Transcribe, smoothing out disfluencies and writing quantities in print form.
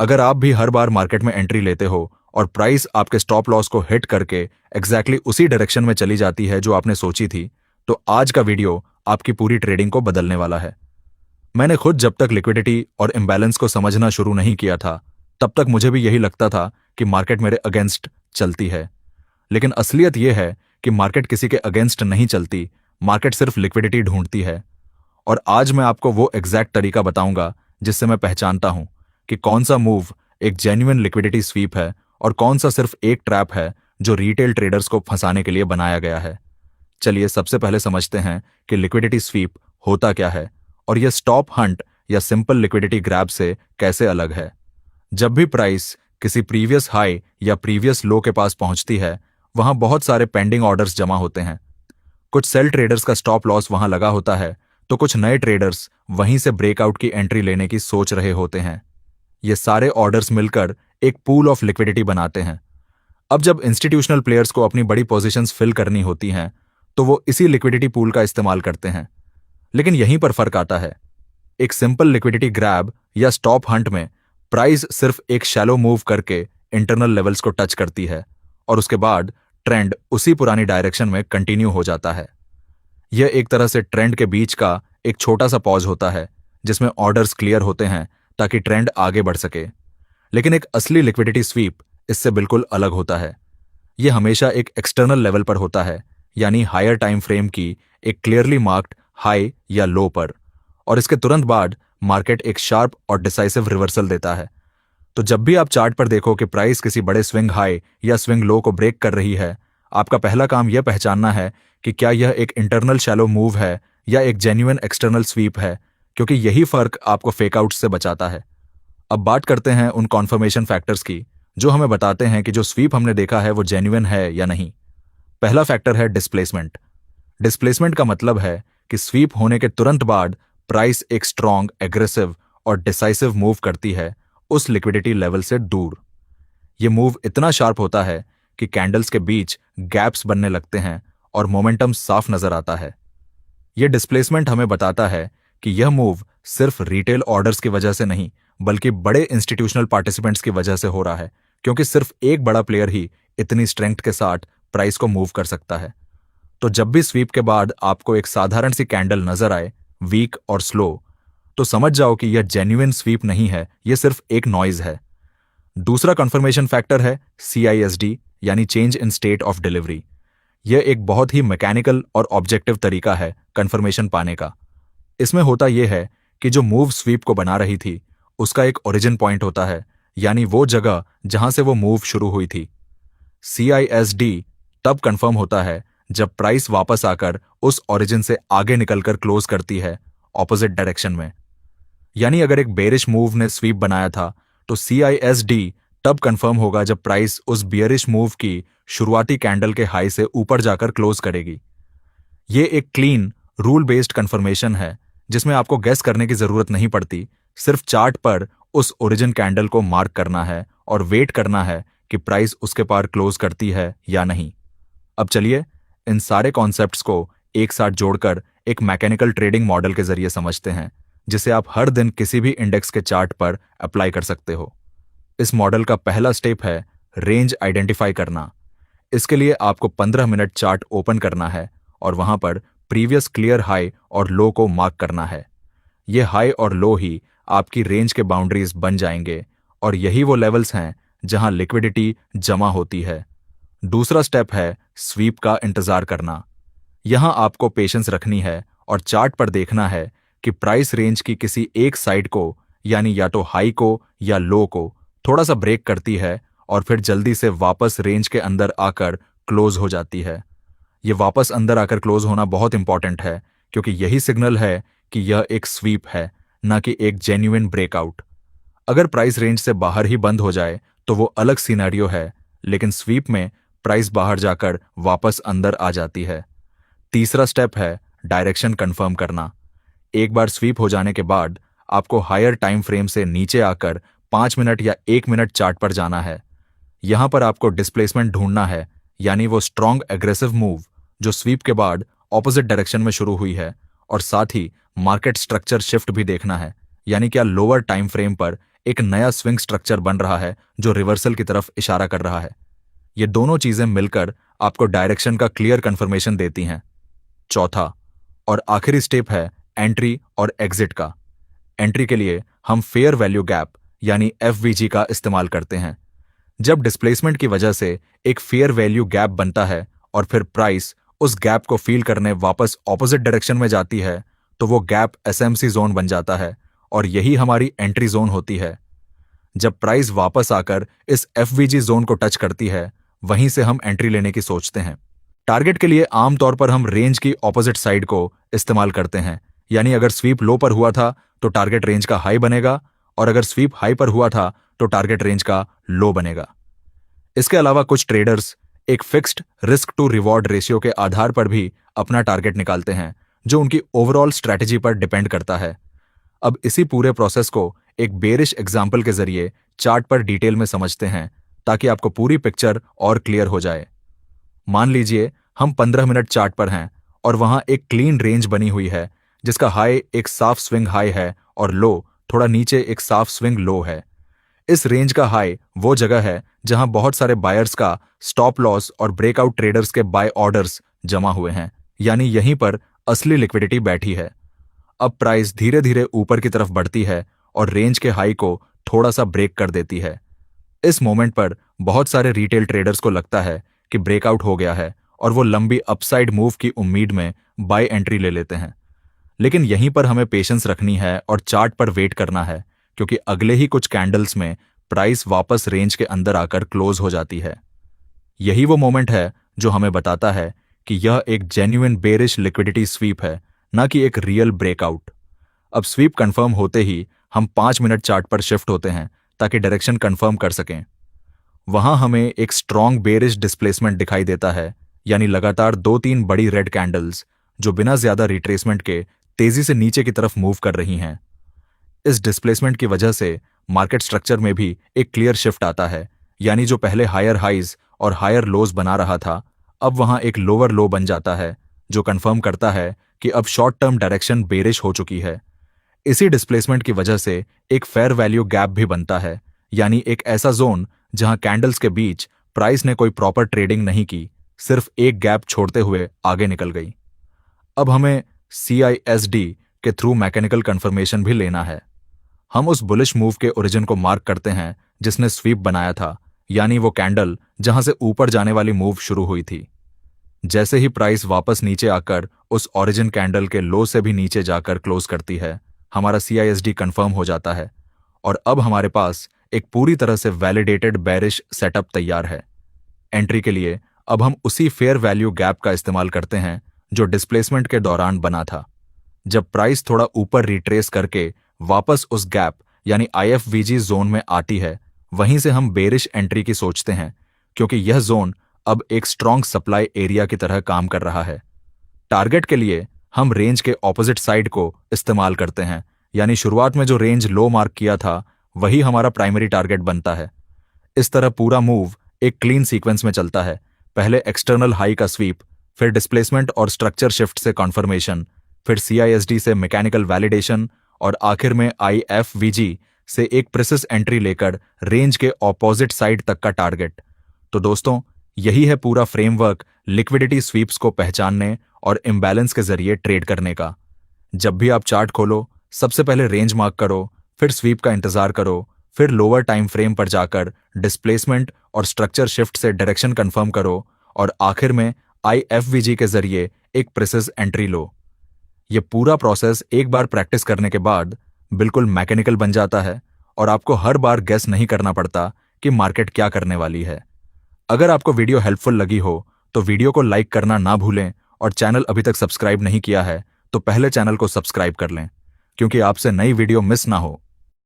अगर आप भी हर बार मार्केट में एंट्री लेते हो और प्राइस आपके स्टॉप लॉस को हिट करके एग्जैक्टली उसी डायरेक्शन में चली जाती है जो आपने सोची थी, तो आज का वीडियो आपकी पूरी ट्रेडिंग को बदलने वाला है। मैंने खुद जब तक लिक्विडिटी और इम्बैलेंस को समझना शुरू नहीं किया था, तब तक मुझे भी यही लगता था कि मार्केट मेरे अगेंस्ट चलती है। लेकिन असलियत यह है कि मार्केट किसी के अगेंस्ट नहीं चलती, मार्केट सिर्फ लिक्विडिटी ढूंढती है। और आज मैं आपको वो एग्जैक्ट तरीका बताऊंगा जिससे मैं पहचानता हूं कि कौन सा मूव एक जेन्युइन लिक्विडिटी स्वीप है और कौन सा सिर्फ एक ट्रैप है जो रिटेल ट्रेडर्स को फंसाने के लिए बनाया गया है। चलिए सबसे पहले समझते हैं कि लिक्विडिटी स्वीप होता क्या है और यह स्टॉप हंट या सिंपल लिक्विडिटी ग्रैब से कैसे अलग है। जब भी प्राइस किसी प्रीवियस हाई या प्रीवियस लो के पास पहुंचती है, वहां बहुत सारे पेंडिंग ऑर्डर्स जमा होते हैं। कुछ सेल ट्रेडर्स का स्टॉप लॉस वहां लगा होता है, तो कुछ नए ट्रेडर्स वहीं से ब्रेकआउट की एंट्री लेने की सोच रहे होते हैं। ये सारे ऑर्डर्स मिलकर एक पूल ऑफ लिक्विडिटी बनाते हैं। अब जब इंस्टीट्यूशनल प्लेयर्स को अपनी बड़ी पोजीशंस फिल करनी होती हैं, तो वो इसी लिक्विडिटी पूल का इस्तेमाल करते हैं। लेकिन यहीं पर फर्क आता है। एक सिंपल लिक्विडिटी ग्रैब या स्टॉप हंट में प्राइस सिर्फ एक शैलो मूव करके इंटरनल लेवल्स को टच करती है और उसके बाद ट्रेंड उसी पुरानी डायरेक्शन में कंटिन्यू हो जाता है। यह एक तरह से ट्रेंड के बीच का एक छोटा सा पॉज होता है जिसमें ऑर्डर्स क्लियर होते हैं ताकि ट्रेंड आगे बढ़ सके। लेकिन एक असली लिक्विडिटी स्वीप इससे बिल्कुल अलग होता है। यह हमेशा एक एक्सटर्नल लेवल पर होता है, यानी हायर टाइम फ्रेम की एक क्लियरली मार्क्ड हाई या लो पर, और इसके तुरंत बाद मार्केट एक शार्प और डिसाइसिव रिवर्सल देता है। तो जब भी आप चार्ट पर देखो कि प्राइस किसी बड़े स्विंग हाई या स्विंग लो को ब्रेक कर रही है, आपका पहला काम यह पहचानना है कि क्या यह एक इंटरनल शैलो मूव है या एक जेन्युइन एक्सटर्नल स्वीप है, क्योंकि यही फर्क आपको फेकआउट से बचाता है। अब बात करते हैं उन कॉन्फर्मेशन फैक्टर्स की जो हमें बताते हैं कि जो स्वीप हमने देखा है वो जेन्युइन है या नहीं। पहला फैक्टर है डिस्प्लेसमेंट। डिस्प्लेसमेंट का मतलब है कि स्वीप होने के तुरंत बाद प्राइस एक स्ट्रॉन्ग, एग्रेसिव और डिसाइसिव मूव करती है उस लिक्विडिटी लेवल से दूर। यह मूव इतना शार्प होता है कि कैंडल्स के बीच गैप्स बनने लगते हैं और मोमेंटम साफ नजर आता है। यह डिस्प्लेसमेंट हमें बताता है कि यह मूव सिर्फ रिटेल ऑर्डर्स की वजह से नहीं, बल्कि बड़े इंस्टीट्यूशनल पार्टिसिपेंट्स की वजह से हो रहा है, क्योंकि सिर्फ एक बड़ा प्लेयर ही इतनी स्ट्रेंथ के साथ प्राइस को मूव कर सकता है। तो जब भी स्वीप के बाद आपको एक साधारण सी कैंडल नजर आए, वीक और स्लो, तो समझ जाओ कि यह जेन्युइन स्वीप नहीं है, यह सिर्फ एक नॉइज है। दूसरा कंफर्मेशन फैक्टर है CISD, यानी change in state of delivery. यह एक बहुत ही मैकेनिकल और ऑब्जेक्टिव तरीका है कंफर्मेशन पाने का। इसमें होता यह है कि जो मूव स्वीप को बना रही थी उसका एक ओरिजिन पॉइंट होता है, यानी वो जगह जहां से वो मूव शुरू हुई थी। CISD तब कंफर्म होता है जब प्राइस वापस आकर उस ओरिजिन से आगे निकलकर क्लोज करती है ऑपोजिट डायरेक्शन में। यानी अगर एक बेरिश मूव ने स्वीप बनाया था, तो CISD तब कंफर्म होगा जब प्राइस उस बियरिश मूव की शुरुआती कैंडल के हाई से ऊपर जाकर क्लोज करेगी। ये एक क्लीन, रूल बेस्ड कंफर्मेशन है जिसमें आपको गेस करने की जरूरत नहीं पड़ती, सिर्फ चार्ट पर उस ओरिजिन कैंडल को मार्क करना है और वेट करना है कि प्राइस उसके पार क्लोज करती है या नहीं। अब चलिए इन सारे कॉन्सेप्ट्स को एक साथ जोड़कर एक मैकेनिकल ट्रेडिंग मॉडल के जरिए समझते हैं, जिसे आप हर दिन किसी भी इंडेक्स के चार्ट पर अप्लाई कर सकते हो। इस मॉडल का पहला स्टेप है रेंज आइडेंटिफाई करना। इसके लिए आपको 15 मिनट चार्ट ओपन करना है और वहां पर प्रीवियस क्लियर हाई और लो को मार्क करना है। ये हाई और लो ही आपकी रेंज के बाउंड्रीज बन जाएंगे और यही वो लेवल्स हैं जहां लिक्विडिटी जमा होती है। दूसरा स्टेप है स्वीप का इंतजार करना। यहां आपको पेशेंस रखनी है और चार्ट पर देखना है कि प्राइस रेंज की किसी एक साइड को, यानी या तो हाई को या लो को, थोड़ा सा ब्रेक करती है और फिर जल्दी से वापस रेंज के अंदर आकर क्लोज हो जाती है। यह वापस अंदर आकर क्लोज होना बहुत इंपॉर्टेंट है, क्योंकि यही सिग्नल है कि यह एक स्वीप है, ना कि एक जेन्युइन ब्रेकआउट। अगर प्राइस रेंज से बाहर ही बंद हो जाए तो वो अलग सिनेरियो है, लेकिन स्वीप में प्राइस बाहर जाकर वापस अंदर आ जाती है। तीसरा स्टेप है डायरेक्शन कंफर्म करना। एक बार स्वीप हो जाने के बाद आपको हायर टाइम फ्रेम से नीचे आकर 5 मिनट या 1 मिनट चार्ट पर जाना है। यहां पर आपको डिस्प्लेसमेंट ढूंढना है, यानी वो स्ट्रॉन्ग एग्रेसिव मूव जो स्वीप के बाद ऑपोजिट डायरेक्शन में शुरू हुई है, और साथ ही मार्केट स्ट्रक्चर शिफ्ट भी देखना है, यानी क्या लोअर टाइम फ्रेम पर एक नया स्विंग स्ट्रक्चर बन रहा है जो रिवर्सल की तरफ इशारा कर रहा है। ये दोनों चीजें मिलकर आपको डायरेक्शन का क्लियर कंफर्मेशन देती हैं। चौथा और आखिरी स्टेप है एंट्री और एग्जिट का। एंट्री के लिए हम फेयर वैल्यू गैप यानी एफवीजी का इस्तेमाल करते हैं। जब डिस्प्लेसमेंट की वजह से एक फेयर वैल्यू गैप बनता है और फिर प्राइस उस गैप को फील करने वापस ऑपोजिट डायरेक्शन में जाती है, तो वो गैप एसएमसी जोन बन जाता है और यही हमारी एंट्री जोन होती है। जब प्राइस वापस आकर इस एफवीजी जोन को टच करती है, वहीं से हम एंट्री लेने की सोचते हैं। टारगेट के लिए आमतौर पर हम रेंज की ऑपोजिट साइड को इस्तेमाल करते हैं, यानी अगर स्वीप लो पर हुआ था तो टारगेट रेंज का हाई बनेगा और अगर स्वीप हाई पर हुआ था तो टारगेट रेंज का लो बनेगा। इसके अलावा कुछ ट्रेडर्स एक fixed risk to reward ratio के आधार पर भी अपना टारगेट निकालते हैं, जो उनकी ओवरऑल स्ट्रैटेजी पर डिपेंड करता है। अब इसी पूरे प्रोसेस को एक बेरिश एग्जाम्पल के जरिए चार्ट पर डिटेल में समझते हैं ताकि आपको पूरी पिक्चर और क्लियर हो जाए। मान लीजिए हम 15 मिनट चार्ट पर हैं और वहां एक क्लीन रेंज बनी हुई है जिसका हाई एक साफ स्विंग हाई है और लो थोड़ा नीचे एक साफ स्विंग लो है। इस रेंज का हाई वो जगह है जहां बहुत सारे बायर्स का स्टॉप लॉस और ब्रेकआउट ट्रेडर्स के बाय ऑर्डर्स जमा हुए हैं, यानी यहीं पर असली लिक्विडिटी बैठी है। अब प्राइस धीरे धीरे ऊपर की तरफ बढ़ती है और रेंज के हाई को थोड़ा सा ब्रेक कर देती है। इस मोमेंट पर बहुत सारे रिटेल ट्रेडर्स को लगता है कि ब्रेकआउट हो गया है और वो लंबी अपसाइड मूव की उम्मीद में बाय एंट्री ले लेते हैं। लेकिन यहीं पर हमें पेशेंस रखनी है और चार्ट पर वेट करना है, क्योंकि अगले ही कुछ कैंडल्स में प्राइस वापस रेंज के अंदर आकर क्लोज हो जाती है। यही वो मोमेंट है जो हमें बताता है कि यह एक जेन्युइन बेरिश लिक्विडिटी स्वीप है, ना कि एक रियल ब्रेकआउट। अब स्वीप कंफर्म होते ही हम 5 मिनट चार्ट पर शिफ्ट होते हैं ताकि डायरेक्शन कंफर्म कर सकें। वहां हमें एक स्ट्रॉन्ग बेरिश डिस्प्लेसमेंट दिखाई देता है, यानी लगातार 2-3 बड़ी रेड कैंडल्स जो बिना ज्यादा रिट्रेसमेंट के तेजी से नीचे की तरफ मूव कर रही हैं। इस डिस्प्लेसमेंट की वजह से मार्केट स्ट्रक्चर में भी एक क्लियर शिफ्ट आता है, यानी जो पहले हायर हाइज और हायर लोज बना रहा था, अब वहां एक लोअर लो बन जाता है, जो कंफर्म करता है कि अब शॉर्ट टर्म डायरेक्शन बेरिश हो चुकी है। इसी डिस्प्लेसमेंट की वजह से एक फेयर वैल्यू गैप भी बनता है, यानी एक ऐसा जोन जहां कैंडल्स के बीच प्राइस ने कोई प्रॉपर ट्रेडिंग नहीं की, सिर्फ एक गैप छोड़ते हुए आगे निकल गई। अब हमें CISD के थ्रू मैकेनिकल कंफर्मेशन भी लेना है। हम उस बुलिश मूव के ओरिजिन को मार्क करते हैं जिसने स्वीप बनाया था, यानी वो कैंडल जहां से ऊपर जाने वाली मूव शुरू हुई थी। जैसे ही प्राइस वापस नीचे आकर उस ओरिजिन कैंडल के लो से भी नीचे जाकर क्लोज करती है, हमारा CISD कंफर्म हो जाता है और अब हमारे पास एक पूरी तरह से वैलिडेटेड बेरिश सेटअप तैयार है। एंट्री के लिए अब हम उसी फेयर वैल्यू गैप का इस्तेमाल करते हैं जो डिस्प्लेसमेंट के दौरान बना था। जब प्राइस थोड़ा ऊपर रिट्रेस करके वापस उस गैप यानी IFVG जोन में आती है, वहीं से हम बेरिश एंट्री की सोचते हैं, क्योंकि यह जोन अब एक स्ट्रॉन्ग सप्लाई एरिया की तरह काम कर रहा है। टारगेट के लिए हम रेंज के ऑपोजिट साइड को इस्तेमाल करते हैं, यानी शुरुआत में जो रेंज लो मार्क किया था वही हमारा प्राइमरी टारगेट बनता है। इस तरह पूरा मूव एक क्लीन सीक्वेंस में चलता है। पहले एक्सटर्नल हाई का स्वीप, फिर डिस्प्लेसमेंट और स्ट्रक्चर शिफ्ट से कॉन्फर्मेशन, फिर CISD से मैकेनिकल वैलिडेशन और आखिर में IFVG से एक प्रिसिस एंट्री लेकर रेंज के ऑपोजिट साइड तक का टारगेट। तो दोस्तों, यही है पूरा फ्रेमवर्क लिक्विडिटी स्वीप्स को पहचानने और इम्बैलेंस के जरिए ट्रेड करने का। जब भी आप चार्ट खोलो, सबसे पहले रेंज मार्क करो, फिर स्वीप का इंतजार करो, फिर लोअर टाइम फ्रेम पर जाकर डिस्प्लेसमेंट और स्ट्रक्चर शिफ्ट से डायरेक्शन कंफर्म करो और आखिर में IFVG के जरिए एक प्रिसिस एंट्री लो। ये पूरा प्रोसेस एक बार प्रैक्टिस करने के बाद बिल्कुल मैकेनिकल बन जाता है और आपको हर बार गेस नहीं करना पड़ता कि मार्केट क्या करने वाली है। अगर आपको वीडियो हेल्पफुल लगी हो तो वीडियो को लाइक करना ना भूलें और चैनल अभी तक सब्सक्राइब नहीं किया है तो पहले चैनल को सब्सक्राइब कर लें, क्योंकि आपसे नई वीडियो मिस ना हो।